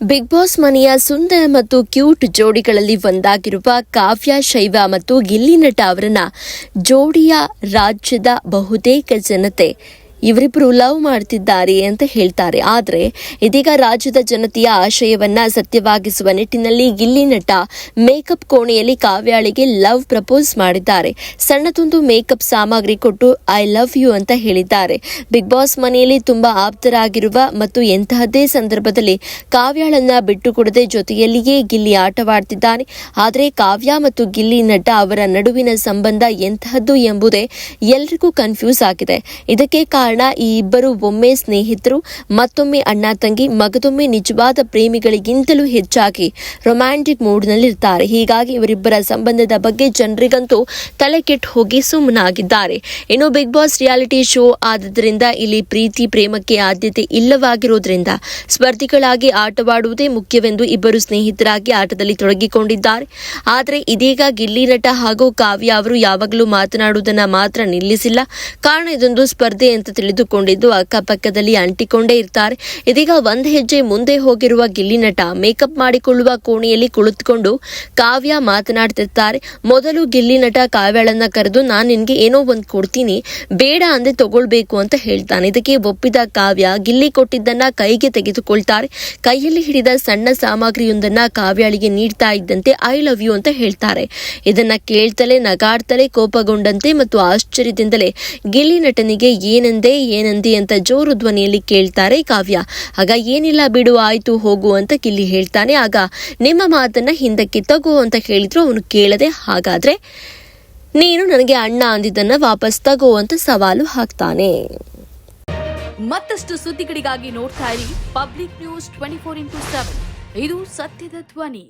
Big boss ಮನೆಯ ಸುಂದರ ಮತ್ತು cute ಜೋಡಿಗಳಲ್ಲಿ ಒಂದಾಗಿರುವ ಕಾವ್ಯ ಶೈವ ಮತ್ತು ಗಿಲ್ಲಿ ನಟ ಅವರನ್ನ ಜೋಡಿಯ ರಾಜ್ಯದ ಬಹುತೇಕ ಜನತೆ ಇವರಿಬ್ಬರು ಲವ್ ಮಾಡ್ತಿದ್ದಾರೆ ಅಂತ ಹೇಳ್ತಾರೆ. ಆದರೆ ಇದೀಗ ರಾಜ್ಯದ ಜನತೆಯ ಆಶಯವನ್ನ ಸತ್ಯವಾಗಿಸುವ ನಿಟ್ಟಿನಲ್ಲಿ ಗಿಲ್ಲಿ ನಟ ಮೇಕಪ್ ಕೋಣೆಯಲ್ಲಿ ಕಾವ್ಯಾಳಿಗೆ ಲವ್ ಪ್ರಪೋಸ್ ಮಾಡಿದ್ದಾರೆ. ಸಣ್ಣದೊಂದು ಮೇಕಪ್ ಸಾಮಗ್ರಿ ಕೊಟ್ಟು ಐ ಲವ್ ಯು ಅಂತ ಹೇಳಿದ್ದಾರೆ. ಬಿಗ್ ಬಾಸ್ ಮನೆಯಲ್ಲಿ ತುಂಬಾ ಆಪ್ತರಾಗಿರುವ ಮತ್ತು ಎಂತಹದ್ದೇ ಸಂದರ್ಭದಲ್ಲಿ ಕಾವ್ಯಾಳನ್ನ ಬಿಟ್ಟುಕೊಡದೆ ಜೊತೆಯಲ್ಲಿಯೇ ಗಿಲ್ಲಿ ಆಟವಾಡ್ತಿದ್ದಾನೆ. ಆದರೆ ಕಾವ್ಯ ಮತ್ತು ಗಿಲ್ಲಿ ನಟ ಅವರ ನಡುವಿನ ಸಂಬಂಧ ಎಂತಹದ್ದು ಎಂಬುದೇ ಎಲ್ರಿಗೂ ಕನ್ಫ್ಯೂಸ್ ಆಗಿದೆ. ಇದಕ್ಕೆ ಕಾರಣ ಈ ಇಬ್ಬರು ಒಮ್ಮೆ ಸ್ನೇಹಿತರು, ಮತ್ತೊಮ್ಮೆ ಅಣ್ಣ ತಂಗಿ, ಮಗದೊಮ್ಮೆ ನಿಜವಾದ ಪ್ರೇಮಿಗಳಿಗಿಂತಲೂ ಹೆಚ್ಚಾಗಿ ರೊಮ್ಯಾಂಟಿಕ್ ಮೂಡ್ನಲ್ಲಿರ್ತಾರೆ. ಹೀಗಾಗಿ ಇವರಿಬ್ಬರ ಸಂಬಂಧದ ಬಗ್ಗೆ ಜನರಿಗಂತೂ ತಲೆ ಕೆಟ್ಟು ಹೋಗಿ ಸುಮ್ಮನಾಗಿದ್ದಾರೆ. ಇನ್ನು ಬಿಗ್ ಬಾಸ್ ರಿಯಾಲಿಟಿ ಶೋ ಆದ್ರಿಂದ ಇಲ್ಲಿ ಪ್ರೀತಿ ಪ್ರೇಮಕ್ಕೆ ಆದ್ಯತೆ ಇಲ್ಲವಾಗಿರೋದ್ರಿಂದ ಸ್ಪರ್ಧಿಗಳಾಗಿ ಆಟವಾಡುವುದೇ ಮುಖ್ಯವೆಂದು ಇಬ್ಬರು ಸ್ನೇಹಿತರಾಗಿ ಆಟದಲ್ಲಿ ತೊಡಗಿಕೊಂಡಿದ್ದಾರೆ. ಆದರೆ ಇದೀಗ ಗಿಲ್ಲಿ ನಟ ಹಾಗೂ ಕಾವ್ಯ ಅವರು ಯಾವಾಗಲೂ ಮಾತನಾಡುವುದನ್ನ ಮಾತ್ರ ನಿಲ್ಲಿಸಿಲ್ಲ. ಕಾರಣ ಇದೊಂದು ಸ್ಪರ್ಧೆ ಅಂತ ತಿಳಿದುಕೊಂಡಿದ್ದು ಅಕ್ಕಪಕ್ಕದಲ್ಲಿ ಅಂಟಿಕೊಂಡೇ ಇರ್ತಾರೆ. ಇದೀಗ ಒಂದು ಹೆಜ್ಜೆ ಮುಂದೆ ಹೋಗಿರುವ ಗಿಲ್ಲಿ ನಟ ಮೇಕಪ್ ಮಾಡಿಕೊಳ್ಳುವ ಕೋಣೆಯಲ್ಲಿ ಕುಳಿತುಕೊಂಡು ಕಾವ್ಯ ಮಾತನಾಡ್ತಿರ್ತಾರೆ. ಮೊದಲು ಗಿಲ್ಲಿ ನಟ ಕಾವ್ಯಾಳನ್ನ ಕರೆದು ನಾನು ನಿನ್ಗೆ ಏನೋ ಒಂದು ಕೊಡ್ತೀನಿ, ಬೇಡ ಅಂದೆ ತಗೊಳ್ಬೇಕು ಅಂತ ಹೇಳ್ತಾನೆ. ಇದಕ್ಕೆ ಒಪ್ಪಿದ ಕಾವ್ಯ ಗಿಲ್ಲಿ ಕೊಟ್ಟಿದ್ದನ್ನ ಕೈಗೆ ತೆಗೆದುಕೊಳ್ತಾರೆ. ಕೈಯಲ್ಲಿ ಹಿಡಿದ ಸಣ್ಣ ಸಾಮಗ್ರಿಯೊಂದನ್ನ ಕಾವ್ಯಾಳಿಗೆ ನೀಡ್ತಾ ಇದ್ದಂತೆ ಐ ಲವ್ ಯು ಅಂತ ಹೇಳ್ತಾರೆ. ಇದನ್ನ ಕೇಳ್ತಲೇ ನಗಾಡ್ತಲೇ ಕೋಪಗೊಂಡಂತೆ ಮತ್ತು ಆಶ್ಚರ್ಯದಿಂದಲೇ ಗಿಲ್ಲಿ ನಟನಿಗೆ ಏನಂದೆ ಅಂತ ಜೋರು ಧ್ವನಿಯಲ್ಲಿ ಕೇಳ್ತಾರೆ ಕಾವ್ಯ. ಆಗ ಏನಿಲ್ಲ ಬಿಡು, ಆಯ್ತು ಹೋಗು ಅಂತ ಗಿಲ್ಲಿ ಹೇಳ್ತಾನೆ. ಆಗ ನಿಮ್ಮ ಮಾತನ್ನ ಹಿಂದಕ್ಕೆ ತಗೋ ಅಂತ ಹೇಳಿದ್ರು. ಅವನು ಕೇಳದೆ ಹಾಗಾದ್ರೆ ನೀನು ನನಗೆ ಅಣ್ಣ ಅಂದಿದ್ದನ್ನ ವಾಪಸ್ ತಗೋ ಅಂತ ಸವಾಲು ಹಾಕ್ತಾನೆ. ಮತ್ತಷ್ಟು ಸುದ್ದಿಗಳಿಗಾಗಿ ನೋಡ್ತಾ ಇರಿ ಪಬ್ಲಿಕ್ ನ್ಯೂಸ್ 24x7. ಇದು ಸತ್ಯದ ಧ್ವನಿ.